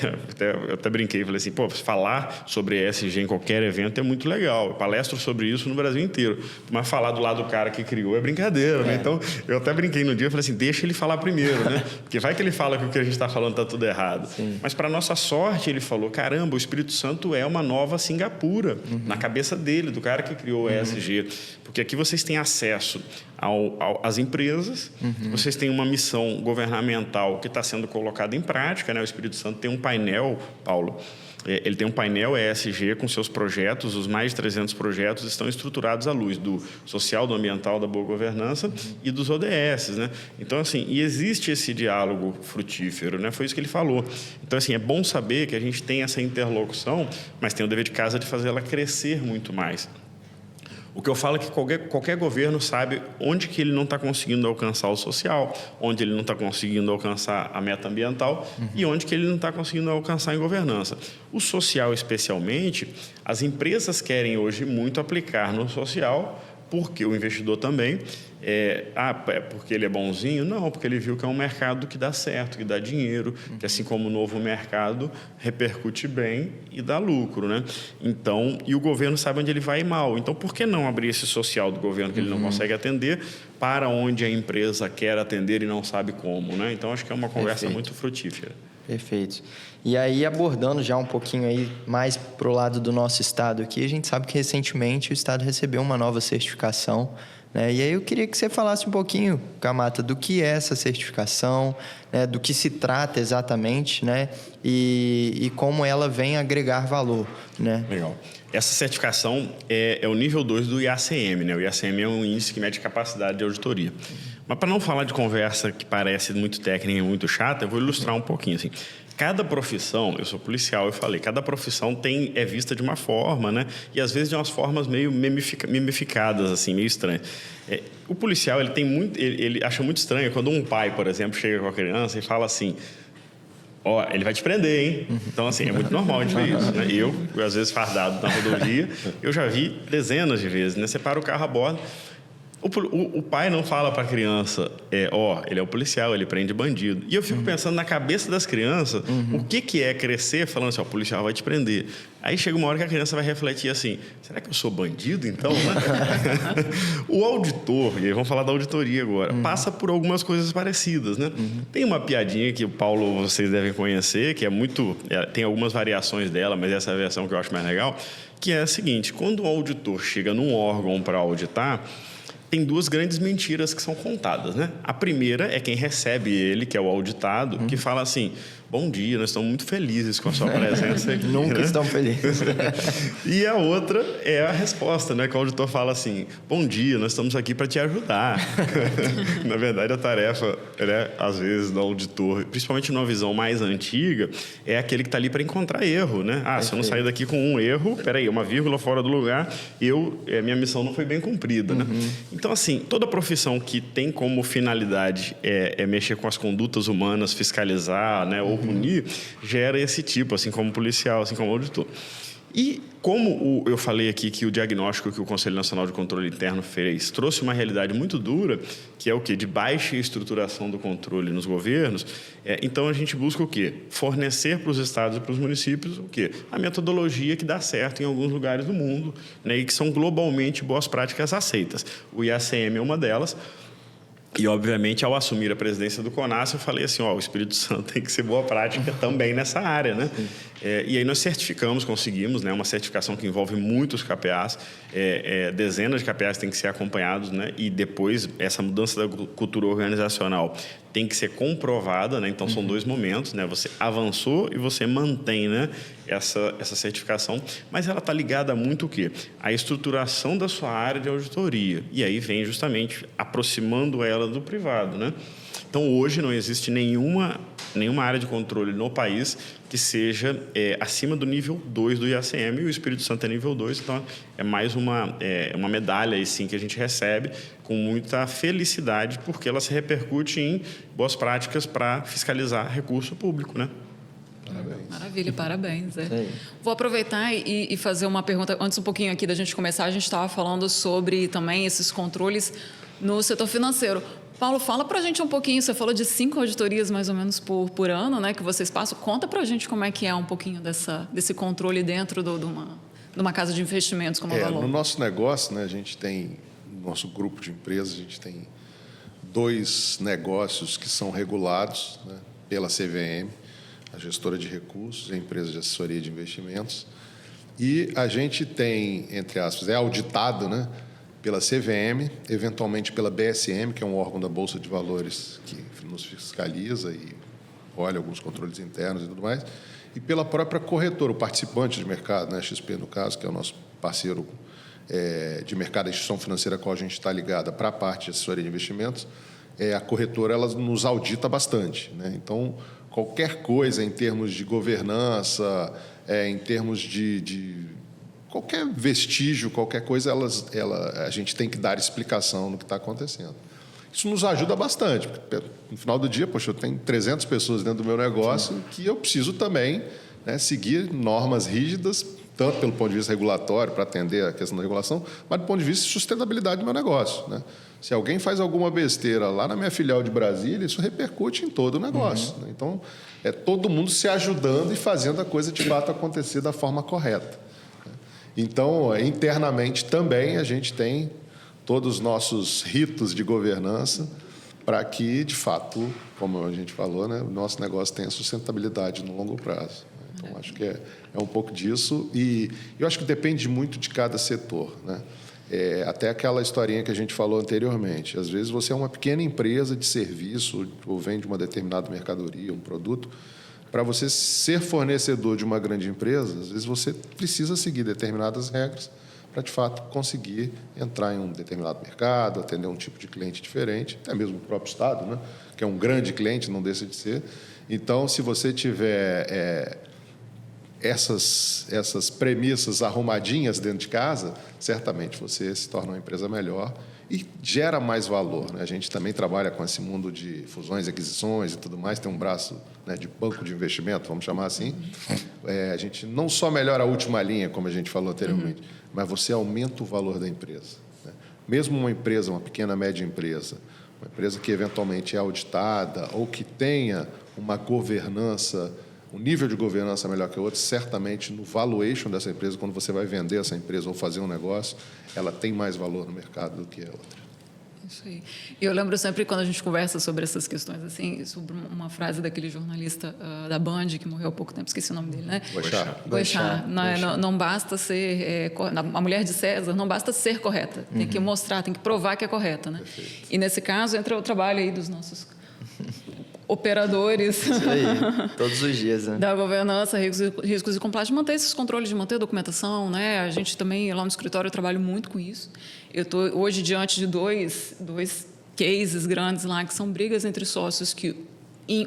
brinquei, falei assim, falar sobre ESG em qualquer evento é muito legal. Eu palestro sobre isso no Brasil inteiro, mas falar do lado do cara que criou é brincadeira, né? Então eu até brinquei no dia, falei assim, deixa ele falar primeiro, né? Porque vai que ele fala que o que a gente está falando está tudo errado. Sim. Mas para nossa sorte ele falou, caramba, o Espírito Santo é uma nova Singapura na cabeça dele, do cara que criou o ESG, porque aqui vocês têm acesso às empresas, vocês têm uma missão governamental que está sendo colocada em prática, né? O Espírito Santo tem um painel, Paulo, ele tem um painel ESG com seus projetos, os mais de 300 projetos estão estruturados à luz do social, do ambiental, da boa governança e dos ODS, né? Então, assim, e existe esse diálogo frutífero, né? Foi isso que ele falou. Então, assim, é bom saber que a gente tem essa interlocução, mas tem o dever de casa de fazer ela crescer muito mais. O que eu falo é que qualquer governo sabe onde que ele não está conseguindo alcançar o social, onde ele não está conseguindo alcançar a meta ambiental e onde que ele não está conseguindo alcançar em governança. O social, especialmente, as empresas querem hoje muito aplicar no social, porque o investidor também, porque ele é bonzinho? Não, porque ele viu que é um mercado que dá certo, que dá dinheiro, que assim como o novo mercado repercute bem e dá lucro, né? Então, e o governo sabe onde ele vai mal. Então, por que não abrir esse social do governo que ele não consegue atender para onde a empresa quer atender e não sabe como, né? Então, acho que é uma conversa muito frutífera. Perfeito. E aí, abordando já um pouquinho aí mais para o lado do nosso estado aqui, a gente sabe que recentemente o estado recebeu uma nova certificação, né? E aí eu queria que você falasse um pouquinho, Kamata, do que é essa certificação, né? Do que se trata exatamente, né? E como ela vem agregar valor, né? Legal. Essa certificação é o nível 2 do IACM, né? O IACM é um índice que mede capacidade de auditoria. Mas para não falar de conversa que parece muito técnica e muito chata, eu vou ilustrar um pouquinho, assim. Cada profissão, eu sou policial, eu falei, cada profissão é vista de uma forma, né? E às vezes de umas formas meio mimificadas, assim, meio estranhas. O policial, ele acha muito estranho quando um pai, por exemplo, chega com a criança e fala assim, ele vai te prender, hein? Então, assim, é muito normal de ver isso, né? Eu, às vezes, fardado na rodovia, eu já vi dezenas de vezes, né? Você para o carro a bordo, o pai não fala para a criança, ele é o policial, ele prende bandido. E eu fico pensando na cabeça das crianças, o que é crescer falando assim, o policial vai te prender. Aí chega uma hora que a criança vai refletir assim, será que eu sou bandido então? Né? O auditor, e aí vamos falar da auditoria agora, passa por algumas coisas parecidas, né? Tem uma piadinha que o Paulo, vocês devem conhecer, que é tem algumas variações dela, mas essa é a versão que eu acho mais legal, que é a seguinte, quando o auditor chega num órgão para auditar, tem duas grandes mentiras que são contadas, né? A primeira é quem recebe ele, que é o auditado, que fala assim, bom dia, nós estamos muito felizes com a sua presença aqui. Nunca estão felizes. E a outra é a resposta, né? Que o auditor fala assim, bom dia, nós estamos aqui para te ajudar. Na verdade, a tarefa, né, às vezes, do auditor, principalmente numa visão mais antiga, é aquele que está ali para encontrar erro, né? Se eu não sair daqui com um erro, peraí, uma vírgula fora do lugar, minha missão não foi bem cumprida, né? Então, assim, toda profissão que tem como finalidade mexer com as condutas humanas, fiscalizar, né, ou punir, gera esse tipo, assim como policial, assim como auditor. E como eu falei aqui que o diagnóstico que o Conselho Nacional de Controle Interno fez trouxe uma realidade muito dura, que é o quê? De baixa estruturação do controle nos governos, então a gente busca o quê? Fornecer para os estados e para os municípios o quê? A metodologia que dá certo em alguns lugares do mundo, né, e que são globalmente boas práticas aceitas. O IACM é uma delas. E, obviamente, ao assumir a presidência do CONAS, eu falei assim, o Espírito Santo tem que ser boa prática também nessa área, né? E aí nós certificamos, conseguimos, né, uma certificação que envolve muitos KPAs, dezenas de KPAs têm que ser acompanhados, né? E depois, essa mudança da cultura organizacional tem que ser comprovada, né? Então, são 2 momentos, né? Você avançou e você mantém, né, essa certificação, mas ela está ligada muito o quê? À estruturação da sua área de auditoria. E aí vem justamente aproximando ela do privado, né? Então, hoje não existe nenhuma área de controle no país que seja acima do nível 2 do IACM, e o Espírito Santo é nível 2, então é mais uma medalha aí, sim, que a gente recebe com muita felicidade, porque ela se repercute em boas práticas para fiscalizar recurso público, né? Parabéns. Maravilha, parabéns. Vou aproveitar e fazer uma pergunta. Antes um pouquinho aqui da gente começar, a gente estava falando sobre também esses controles no setor financeiro. Paulo, fala para a gente um pouquinho, você falou de 5 auditorias mais ou menos por ano, né, que vocês passam. Conta para a gente como é que é um pouquinho desse controle dentro de uma casa de investimentos como a Valor. No nosso negócio, né, a gente tem, no nosso grupo de empresas, a gente tem 2 negócios que são regulados, né, pela CVM, a gestora de recursos, a empresa de assessoria de investimentos. E a gente tem, entre aspas, auditado, né, pela CVM, eventualmente pela BSM, que é um órgão da Bolsa de Valores que nos fiscaliza e olha alguns controles internos e tudo mais, e pela própria corretora, o participante de mercado, né, XP no caso, que é o nosso parceiro de mercado, a instituição financeira a qual a gente está ligada para a parte de assessoria de investimentos, a corretora ela nos audita bastante, né? Então, qualquer coisa em termos de governança, em termos de qualquer vestígio, qualquer coisa, a gente tem que dar explicação no que está acontecendo. Isso nos ajuda bastante, porque no final do dia, eu tenho 300 pessoas dentro do meu negócio que eu preciso também, né, seguir normas rígidas, tanto pelo ponto de vista regulatório, para atender a questão da regulação, mas do ponto de vista de sustentabilidade do meu negócio, né? Se alguém faz alguma besteira lá na minha filial de Brasília, isso repercute em todo o negócio, né? Então, é todo mundo se ajudando e fazendo a coisa de fato acontecer da forma correta. Então, internamente também a gente tem todos os nossos ritos de governança para que, de fato, como a gente falou, né, o nosso negócio tenha sustentabilidade no longo prazo. Então, acho que é um pouco disso. E eu acho que depende muito de cada setor, né? Até aquela historinha que a gente falou anteriormente. Às vezes você é uma pequena empresa de serviço ou vende uma determinada mercadoria, um produto. Para você ser fornecedor de uma grande empresa, às vezes você precisa seguir determinadas regras para, de fato, conseguir entrar em um determinado mercado, atender um tipo de cliente diferente, até mesmo o próprio Estado, né, que é um grande cliente, não deixa de ser. Então, se você tiver essas premissas arrumadinhas dentro de casa, certamente você se torna uma empresa melhor e gera mais valor, né? A gente também trabalha com esse mundo de fusões, aquisições e tudo mais, tem um braço, né, de banco de investimento, vamos chamar assim. A gente não só melhora a última linha, como a gente falou anteriormente, mas você aumenta o valor da empresa, né? Mesmo uma empresa, uma pequena, média empresa, uma empresa que eventualmente é auditada ou que tenha uma governança, um nível de governança melhor que o outro, certamente no valuation dessa empresa, quando você vai vender essa empresa ou fazer um negócio, ela tem mais valor no mercado do que a outra. Isso aí. E eu lembro sempre, quando a gente conversa sobre essas questões, assim, sobre uma frase daquele jornalista da Band, que morreu há pouco tempo, esqueci o nome dele, né? Boechat. Não basta ser... a mulher de César, não basta ser correta. Tem que mostrar, tem que provar que é correta, né? Perfeito. E, nesse caso, entra o trabalho aí dos nossos operadores Isso aí, todos os dias, né? da governança, riscos e compliance, de manter esses controles, de manter a documentação, né? A gente também, lá no escritório, eu trabalho muito com isso. Eu estou hoje diante de dois cases grandes lá, que são brigas entre sócios, que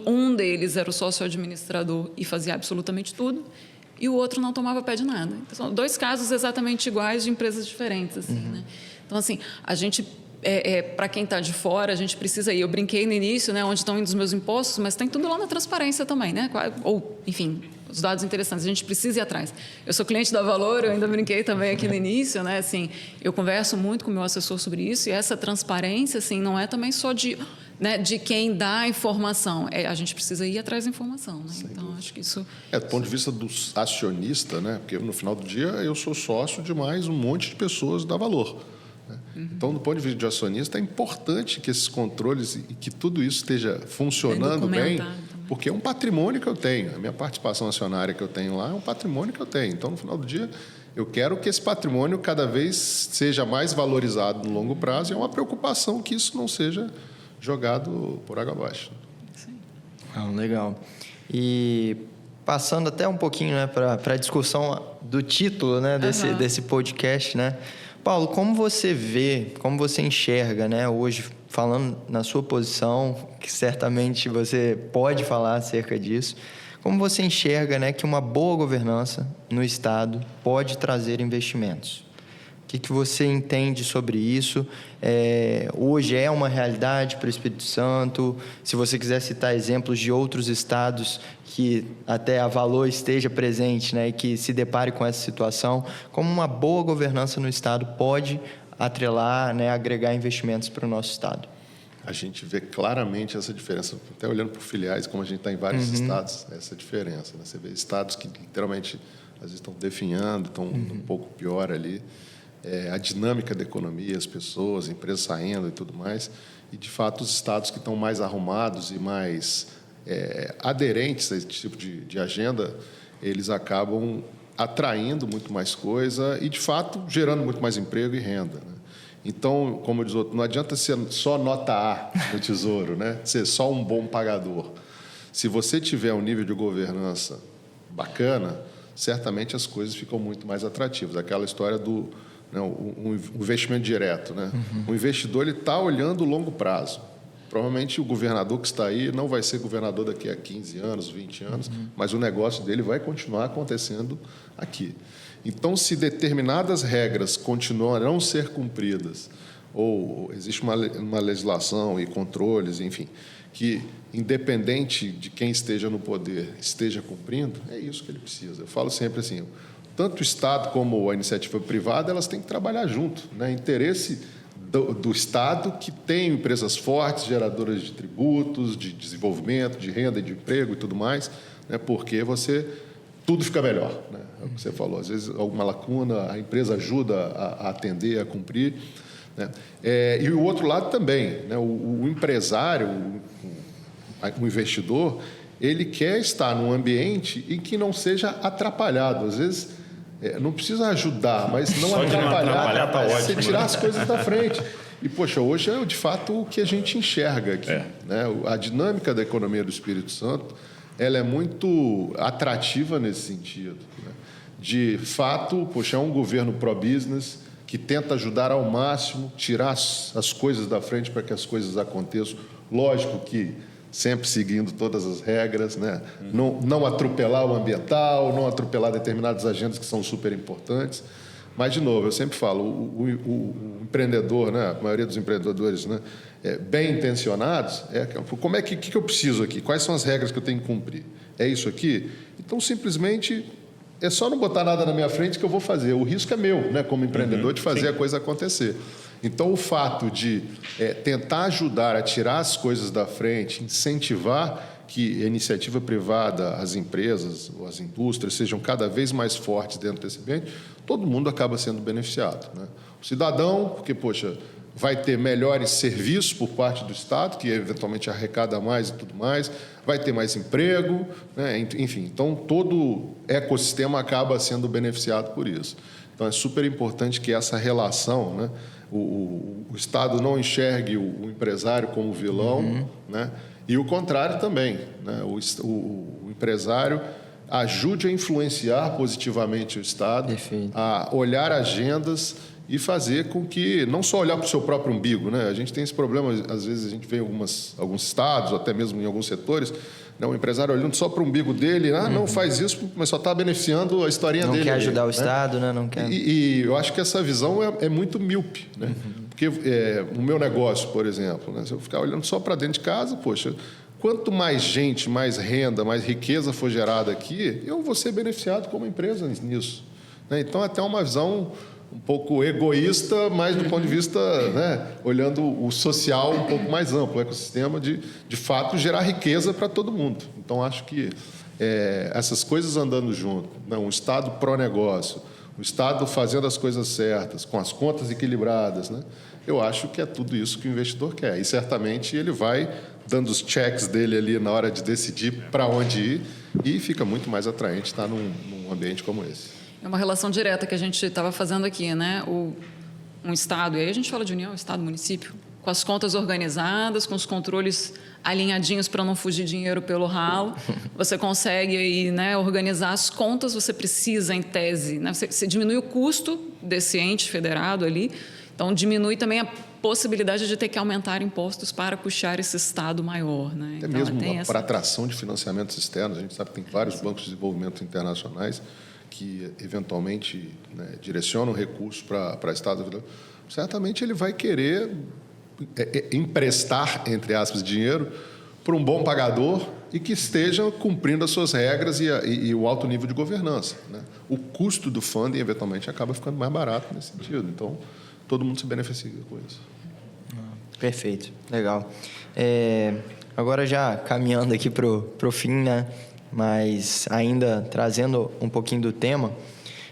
um deles era o sócio administrador e fazia absolutamente tudo, e o outro não tomava pé de nada. Então, são 2 casos exatamente iguais de empresas diferentes. Assim, né? Então, assim, a gente... para quem está de fora, a gente precisa ir. Eu brinquei no início, né, onde estão indo os meus impostos, mas tem tudo lá na transparência também, né? Ou, enfim, os dados interessantes. A gente precisa ir atrás. Eu sou cliente da Valor, eu ainda brinquei também aqui no início, né? Assim, eu converso muito com o meu assessor sobre isso, e essa transparência, assim, não é também só de quem dá a informação. A gente precisa ir atrás da informação, né? Então, acho que isso... Do ponto de vista do acionista, né? Porque no final do dia eu sou sócio de mais um monte de pessoas da Valor. Então, do ponto de vista de acionista, é importante que esses controles e que tudo isso esteja funcionando bem, porque é um patrimônio que eu tenho. A minha participação acionária que eu tenho lá é um patrimônio que eu tenho. Então, no final do dia, eu quero que esse patrimônio cada vez seja mais valorizado no longo prazo, e é uma preocupação que isso não seja jogado por água abaixo. Sim. Legal. E passando até um pouquinho, né, para a discussão do título, né, desse podcast, né? Paulo, como você vê, como você enxerga, né, hoje, falando na sua posição, que certamente você pode falar acerca disso, como você enxerga, né, que uma boa governança no Estado pode trazer investimentos? O que você entende sobre isso? Hoje é uma realidade para o Espírito Santo? Se você quiser citar exemplos de outros estados que até a Valor esteja presente, né, e que se depare com essa situação, como uma boa governança no Estado pode atrelar, né, agregar investimentos para o nosso Estado? A gente vê claramente essa diferença, até olhando para filiais, como a gente está em vários estados, essa diferença. Né? Você vê estados que literalmente às vezes estão definhando, estão um pouco pior ali. A dinâmica da economia, as pessoas, empresas saindo e tudo mais. E, de fato, os estados que estão mais arrumados e mais aderentes a esse tipo de agenda, eles acabam atraindo muito mais coisa e, de fato, gerando muito mais emprego e renda. Né? Então, como diz o outro, não adianta ser só nota A no Tesouro, né? Ser só um bom pagador. Se você tiver um nível de governança bacana, certamente as coisas ficam muito mais atrativas. Aquela história do um investimento direto. Né? O investidor está olhando o longo prazo. Provavelmente o governador que está aí não vai ser governador daqui a 15 anos, 20 anos, mas o negócio dele vai continuar acontecendo aqui. Então, se determinadas regras continuarão a ser cumpridas, ou existe uma legislação e controles, enfim, que, independente de quem esteja no poder, esteja cumprindo, é isso que ele precisa. Eu falo sempre assim, tanto o Estado como a iniciativa privada, elas têm que trabalhar junto, né? Interesse do Estado, que tem empresas fortes, geradoras de tributos, de desenvolvimento, de renda, de emprego e tudo mais, né? Porque tudo fica melhor, né? É o que você falou, às vezes alguma lacuna, a empresa ajuda a atender, a cumprir, né? E o outro lado também, né? O empresário, o investidor, ele quer estar num ambiente em que não seja atrapalhado. Às vezes, não precisa ajudar, mas não atrapalhar, tá ótimo, você tirar as coisas da frente. E, poxa, hoje é de fato o que a gente enxerga aqui. Né? A dinâmica da economia do Espírito Santo, ela é muito atrativa nesse sentido. Né? De fato, poxa, é um governo pró-business que tenta ajudar ao máximo, tirar as coisas da frente para que as coisas aconteçam. Lógico que sempre seguindo todas as regras, né? Não atropelar o ambiental, não atropelar determinadas agendas que são super importantes. Mas, de novo, eu sempre falo, o empreendedor, né? A maioria dos empreendedores, né? Bem intencionados, como é que eu preciso aqui? Quais são as regras que eu tenho que cumprir? É isso aqui? Então, simplesmente, é só não botar nada na minha frente que eu vou fazer. O risco é meu, né? Como empreendedor, de fazer a coisa acontecer. Então, o fato de tentar ajudar a tirar as coisas da frente, incentivar que a iniciativa privada, as empresas ou as indústrias sejam cada vez mais fortes dentro desse ambiente, todo mundo acaba sendo beneficiado. Né? O cidadão, porque, poxa, vai ter melhores serviços por parte do Estado, que eventualmente arrecada mais e tudo mais, vai ter mais emprego, né? Enfim, então todo ecossistema acaba sendo beneficiado por isso. Então, é super importante que essa relação, né? O Estado não enxergue o empresário como vilão, né? E o contrário também, né? O empresário ajude a influenciar positivamente o Estado, Perfeito. a olhar agendas e fazer com que, não só olhar para o seu próprio umbigo, né? A gente tem esse problema, às vezes a gente vê em alguns estados, ou até mesmo em alguns setores, né? O empresário olhando só para o umbigo dele, não faz isso, mas só está beneficiando a historinha Não dele. quer ali, ajudar o né? Estado, né? Não quer... E eu acho que essa visão é muito míope, né? Porque o meu negócio, por exemplo, né? Se eu ficar olhando só para dentro de casa, poxa, quanto mais gente, mais renda, mais riqueza for gerada aqui, eu vou ser beneficiado como empresa nisso, né? Então, até uma visão um pouco egoísta, mas do ponto de vista, né, olhando o social um pouco mais amplo, o ecossistema de fato, gerar riqueza para todo mundo. Então, acho que essas coisas andando junto, né, um Estado pró-negócio, o Estado fazendo as coisas certas, com as contas equilibradas, né, eu acho que é tudo isso que o investidor quer. E, certamente, ele vai dando os checks dele ali na hora de decidir para onde ir e fica muito mais atraente estar num ambiente como esse. É uma relação direta que a gente estava fazendo aqui, né? Um Estado, e aí a gente fala de União, Estado, município, com as contas organizadas, com os controles alinhadinhos para não fugir dinheiro pelo ralo. Você consegue aí, né, organizar as contas, você precisa, em tese, né? Você diminui o custo desse ente federado ali, então diminui também a possibilidade de ter que aumentar impostos para puxar esse Estado maior, né? Até então, mesmo para atração de financiamentos externos, a gente sabe que tem vários bancos de desenvolvimento internacionais que, eventualmente, né, direcionam recursos para Estados. Certamente ele vai querer emprestar, entre aspas, dinheiro para um bom pagador e que esteja cumprindo as suas regras e o alto nível de governança, né? O custo do funding, eventualmente, acaba ficando mais barato nesse sentido. Então, todo mundo se beneficia com isso. Perfeito, legal. Agora já caminhando aqui pro fim, né? Mas ainda trazendo um pouquinho do tema,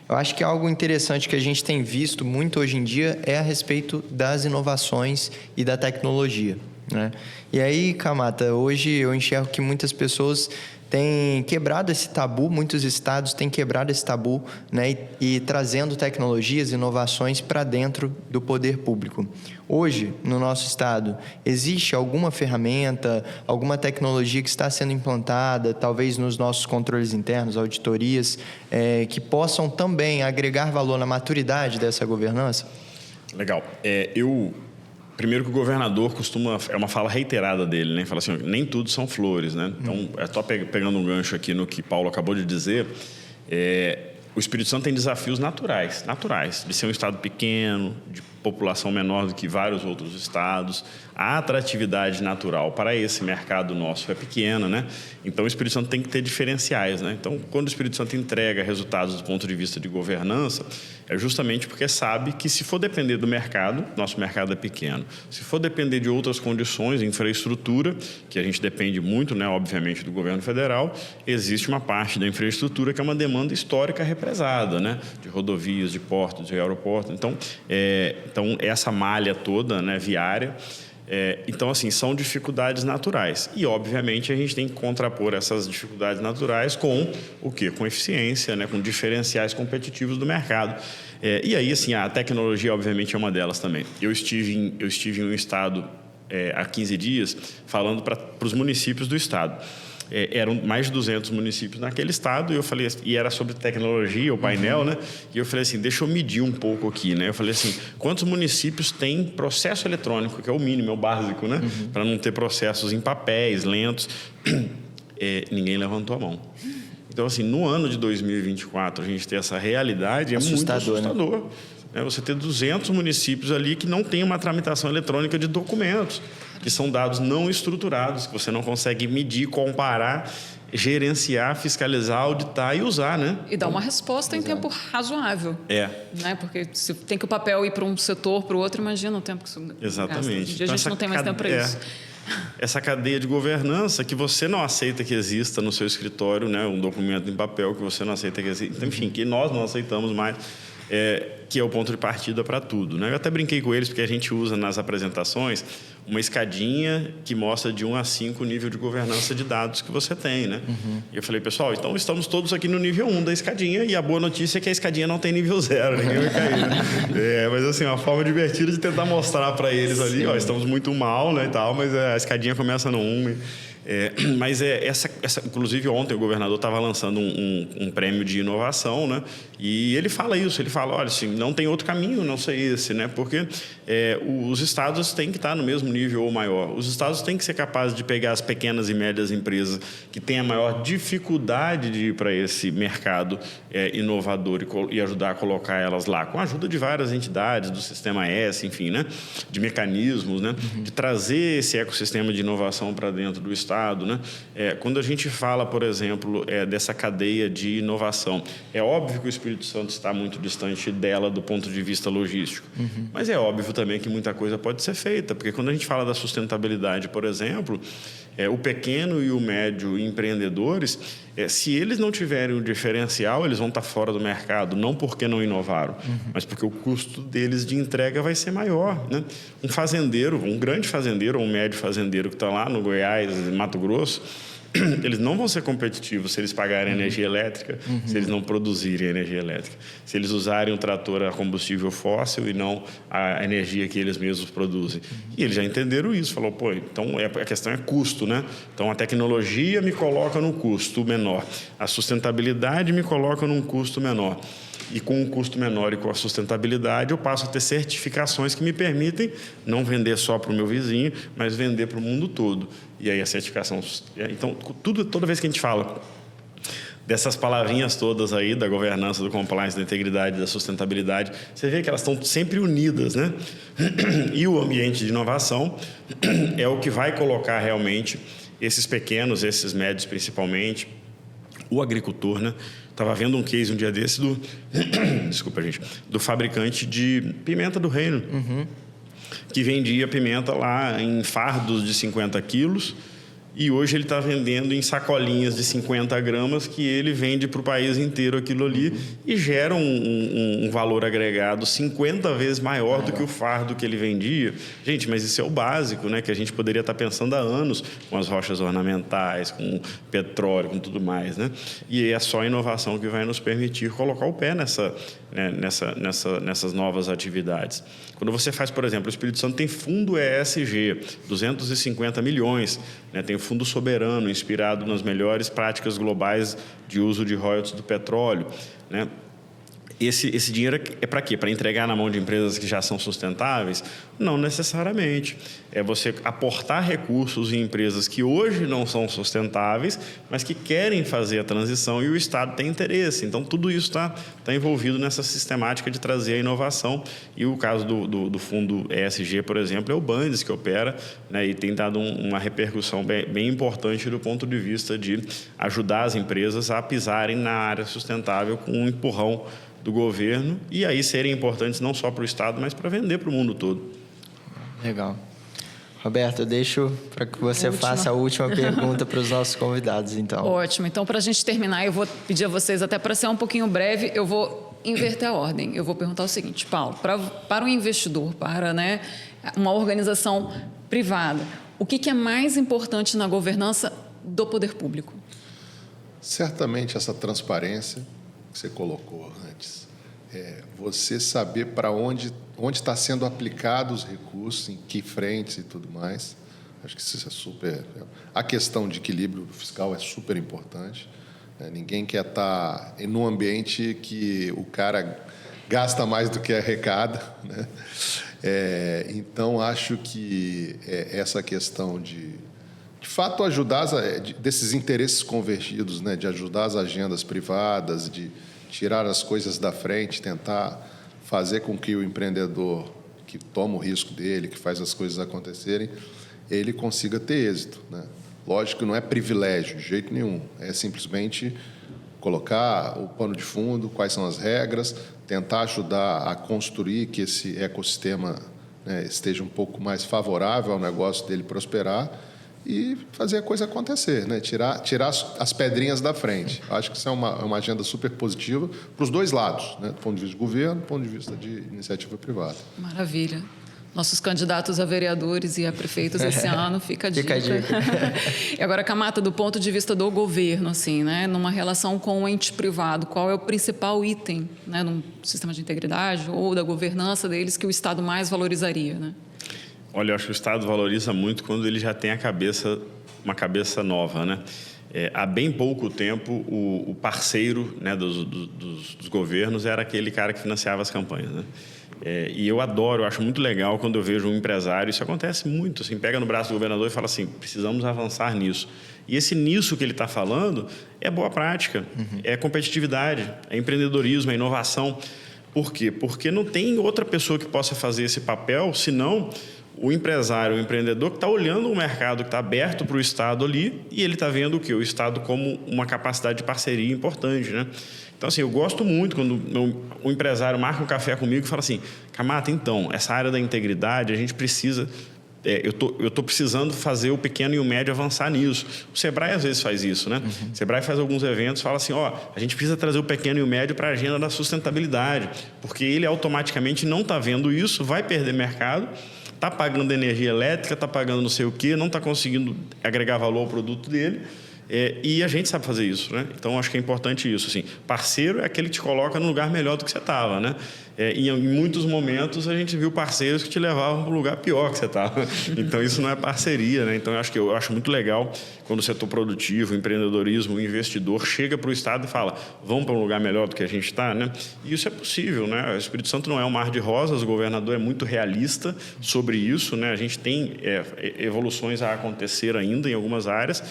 eu acho que algo interessante que a gente tem visto muito hoje em dia é a respeito das inovações e da tecnologia, né? E aí, Kamata, hoje eu enxergo que muitas pessoas têm quebrado esse tabu, muitos estados têm quebrado esse tabu, né, e trazendo tecnologias, inovações para dentro do poder público. Hoje, no nosso estado, existe alguma ferramenta, alguma tecnologia que está sendo implantada, talvez nos nossos controles internos, auditorias, que possam também agregar valor na maturidade dessa governança? Legal. Primeiro que o governador costuma... É uma fala reiterada dele, né? Fala assim, nem tudo são flores, né? Então, só pegando um gancho aqui no que Paulo acabou de dizer, o Espírito Santo tem desafios naturais, de ser um estado pequeno, de população menor do que vários outros estados. A atratividade natural para esse mercado nosso é pequena, né? Então, o Espírito Santo tem que ter diferenciais, né? Então, quando o Espírito Santo entrega resultados do ponto de vista de governança, é justamente porque sabe que, se for depender do mercado, nosso mercado é pequeno. Se for depender de outras condições, infraestrutura, que a gente depende muito, né, obviamente, do governo federal, existe uma parte da infraestrutura que é uma demanda histórica represada, né? De rodovias, de portos, de aeroportos. Então, essa malha toda, né, viária. Então, assim, são dificuldades naturais. E, obviamente, a gente tem que contrapor essas dificuldades naturais com o quê? Com eficiência, né? Com diferenciais competitivos do mercado. E aí, assim, a tecnologia, obviamente, é uma delas também. Eu estive em um estado há 15 dias falando para os municípios do estado. Eram mais de 200 municípios naquele estado, e eu falei, e era sobre tecnologia, o painel, né? E eu falei assim, deixa eu medir um pouco aqui, né? Eu falei assim, quantos municípios têm processo eletrônico, que é o mínimo, é o básico, né? Para não ter processos em papéis, lentos. Ninguém levantou a mão. Então, assim, no ano de 2024, a gente ter essa realidade assustador, muito assustador. Né? Você ter 200 municípios ali que não tem uma tramitação eletrônica de documentos, que são dados não estruturados, que você não consegue medir, comparar, gerenciar, fiscalizar, auditar e usar, né? E dar uma resposta em tempo razoável. Né? Porque se tem que o papel ir para um setor, para o outro, imagina o tempo que isso gasta. Exatamente. Hoje em dia a gente não tem mais tempo para isso. Essa cadeia de governança que você não aceita que exista no seu escritório, né? Um documento em papel que você não aceita que exista, enfim, que nós não aceitamos mais, que é o ponto de partida para tudo, né? Eu até brinquei com eles, porque a gente usa nas apresentações uma escadinha que mostra de 1 a 5 o nível de governança de dados que você tem, né? E eu falei, pessoal, então estamos todos aqui no nível 1 da escadinha, e a boa notícia é que a escadinha não tem nível 0, ninguém vai cair, né? Mas assim, uma forma divertida de tentar mostrar para eles ali, ó, estamos muito mal, né, e tal, mas a escadinha começa no 1. Mas inclusive ontem o governador estava lançando um prêmio de inovação, né? E ele fala isso, ele fala, olha, assim, não tem outro caminho não ser esse, né? Porque os estados têm que estar no mesmo nível ou maior. Os estados têm que ser capazes de pegar as pequenas e médias empresas que têm a maior dificuldade de ir para esse mercado inovador e ajudar a colocar elas lá, com a ajuda de várias entidades, do Sistema S, enfim, né? De mecanismos, né? De trazer esse ecossistema de inovação para dentro do estado, né? Quando a gente fala, por exemplo, dessa cadeia de inovação, é óbvio que o Espírito Santo está muito distante dela do ponto de vista logístico, mas é óbvio também que muita coisa pode ser feita, porque quando a gente fala da sustentabilidade, por exemplo, o pequeno e o médio empreendedores, se eles não tiverem o diferencial, eles vão estar fora do mercado, não porque não inovaram, mas porque o custo deles de entrega vai ser maior, né? Um fazendeiro, um grande fazendeiro ou um médio fazendeiro que está lá no Goiás, Mato Grosso, eles não vão ser competitivos se eles pagarem energia elétrica, se eles não produzirem energia elétrica. Se eles usarem um trator a combustível fóssil e não a energia que eles mesmos produzem. E eles já entenderam isso. Falou, pô, então a questão é custo, né? Então a tecnologia me coloca no custo menor. A sustentabilidade me coloca num custo menor. E com um custo menor e com a sustentabilidade, eu passo a ter certificações que me permitem não vender só para o meu vizinho, mas vender para o mundo todo. E aí a certificação... Então, toda vez que a gente fala dessas palavrinhas todas aí, da governança, do compliance, da integridade, da sustentabilidade, você vê que elas estão sempre unidas, né? E o ambiente de inovação é o que vai colocar realmente esses pequenos, esses médios principalmente, o agricultor, né? Estava vendo um case um dia desse desculpa, gente, do fabricante de pimenta do reino, que vendia pimenta lá em fardos de 50 quilos, e hoje ele está vendendo em sacolinhas de 50 gramas que ele vende para o país inteiro aquilo ali e gera um valor agregado 50 vezes maior do que o fardo que ele vendia. Gente, mas isso é o básico, né? Que a gente poderia estar pensando há anos com as rochas ornamentais, com petróleo, com tudo mais, né? E é só a inovação que vai nos permitir colocar o pé nessas novas atividades. Quando você faz, por exemplo, o Espírito Santo tem fundo ESG, 250 milhões, né? Tem o fundo soberano, inspirado nas melhores práticas globais de uso de royalties do petróleo, né? Esse dinheiro é para quê? Para entregar na mão de empresas que já são sustentáveis? Não necessariamente. É você aportar recursos em empresas que hoje não são sustentáveis, mas que querem fazer a transição e o Estado tem interesse. Então, tudo isso está envolvido nessa sistemática de trazer a inovação. E o caso do fundo ESG, por exemplo, é o Bandes que opera, né, e tem dado uma repercussão bem importante do ponto de vista de ajudar as empresas a pisarem na área sustentável com um empurrão do governo e aí serem importantes não só para o Estado, mas para vender para o mundo todo. Legal. Roberto, eu deixo para que você faça a última pergunta para os nossos convidados, então. Ótimo. Então, para a gente terminar, eu vou pedir a vocês, até para ser um pouquinho breve, eu vou inverter a ordem. Eu vou perguntar o seguinte, Paulo, para um investidor, para, né, uma organização privada, o que é mais importante na governança do poder público? Certamente essa transparência que você colocou antes. Você saber para onde está sendo aplicados os recursos, em que frentes e tudo mais. Acho que isso é super... A questão de equilíbrio fiscal é super importante. Ninguém quer estar num ambiente que o cara gasta mais do que arrecada, né? Então, acho que essa questão de fato, ajudar desses interesses convergidos, né? De ajudar as agendas privadas, de tirar as coisas da frente, tentar fazer com que o empreendedor que toma o risco dele, que faz as coisas acontecerem, ele consiga ter êxito, né? Lógico que não é privilégio, de jeito nenhum. É simplesmente colocar o pano de fundo, quais são as regras, tentar ajudar a construir que esse ecossistema, né, esteja um pouco mais favorável ao negócio dele prosperar e fazer a coisa acontecer, né? Tirar as pedrinhas da frente. Acho que isso é uma agenda super positiva para os dois lados, né? Do ponto de vista de governo, do ponto de vista de iniciativa privada. Maravilha. Nossos candidatos a vereadores e a prefeitos esse ano, fica a dica. E agora, Camata, do ponto de vista do governo, assim, né? Numa relação com o ente privado, qual é o principal item, né, num sistema de integridade ou da governança deles que o Estado mais valorizaria, né? Olha, eu acho que o Estado valoriza muito quando ele já tem a cabeça uma cabeça nova, né? Há bem pouco tempo, o parceiro, né, dos governos era aquele cara que financiava as campanhas, né? E eu acho muito legal quando eu vejo um empresário, isso acontece muito, assim, pega no braço do governador e fala assim, precisamos avançar nisso. E esse nisso que ele está falando é boa prática, é competitividade, é empreendedorismo, é inovação. Por quê? Porque não tem outra pessoa que possa fazer esse papel, senão o empresário, o empreendedor que está olhando o mercado que está aberto para o Estado ali e ele está vendo o quê? O Estado como uma capacidade de parceria importante, né? Então, assim, eu gosto muito quando o empresário marca um café comigo e fala assim, Camata, então, essa área da integridade, a gente precisa... eu tô precisando fazer o pequeno e o médio avançar nisso. O Sebrae, às vezes, faz isso, né? O Sebrae faz alguns eventos, fala assim, a gente precisa trazer o pequeno e o médio para a agenda da sustentabilidade, porque ele automaticamente não está vendo isso, vai perder mercado, está pagando energia elétrica, está pagando não sei o quê, não está conseguindo agregar valor ao produto dele. E a gente sabe fazer isso, né? Então, acho que é importante isso. Assim, parceiro é aquele que te coloca num lugar melhor do que você estava, né? Em muitos momentos, a gente viu parceiros que te levavam para um lugar pior que você estava. Então, isso não é parceria, né? Então, eu acho muito legal quando o setor produtivo, o empreendedorismo, o investidor chega para o Estado e fala, vamos para um lugar melhor do que a gente está, né? E isso é possível, né? O Espírito Santo não é um mar de rosas, o governador é muito realista sobre isso, né? A gente tem evoluções a acontecer ainda em algumas áreas,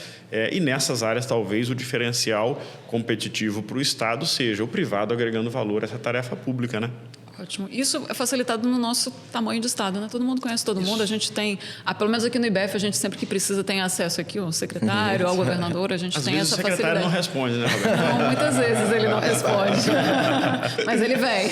e nessas áreas, talvez, o diferencial competitivo para o Estado seja o privado agregando valor a essa tarefa pública, né? Ótimo. Isso é facilitado no nosso tamanho de Estado, né? Todo mundo conhece todo mundo. A gente tem, pelo menos aqui no IBEF, a gente sempre que precisa tem acesso aqui ao secretário, ao governador, a gente tem essa facilidade. Às vezes o secretário não responde, né, Roberto? Não, muitas vezes ele não responde. Mas ele vem.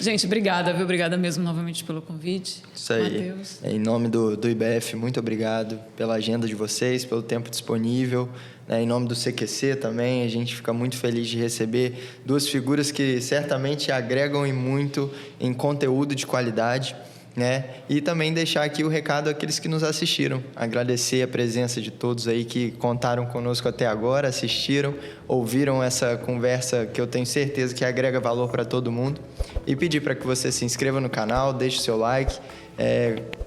Gente, obrigada, viu? Obrigada mesmo novamente pelo convite. Isso aí. Matheus. Em nome do IBEF, muito obrigado pela agenda de vocês, pelo tempo disponível. Em nome do CQC também, a gente fica muito feliz de receber duas figuras que certamente agregam e muito em conteúdo de qualidade, né? E também deixar aqui o recado àqueles que nos assistiram. Agradecer a presença de todos aí que contaram conosco até agora, assistiram, ouviram essa conversa que eu tenho certeza que agrega valor para todo mundo. E pedir para que você se inscreva no canal, deixe o seu like,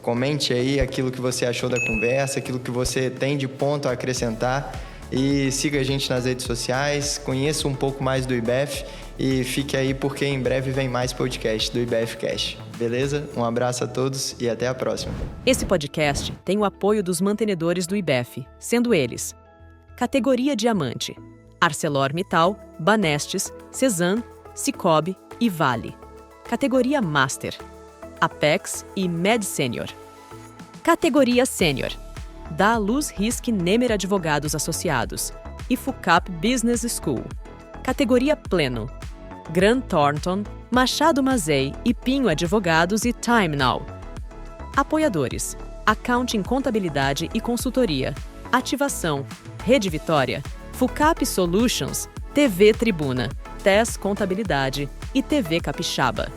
comente aí aquilo que você achou da conversa, aquilo que você tem de ponto a acrescentar. E siga a gente nas redes sociais, conheça um pouco mais do IBEF e fique aí porque em breve vem mais podcast do IBEF Cash. Beleza? Um abraço a todos e até a próxima. Esse podcast tem o apoio dos mantenedores do IBEF, sendo eles: Categoria Diamante, ArcelorMittal, Banestes, Cesan, Cicobi e Vale. Categoria Master, Apex e Med Senior. Categoria Sênior, da Luz Risk Nemer Advogados Associados e FUCAP Business School. Categoria Pleno, Grant Thornton, Machado Mazei e Pinho Advogados e Time Now. Apoiadores: Accounting Contabilidade e Consultoria, Ativação, Rede Vitória, FUCAP Solutions, TV Tribuna, TES Contabilidade e TV Capixaba.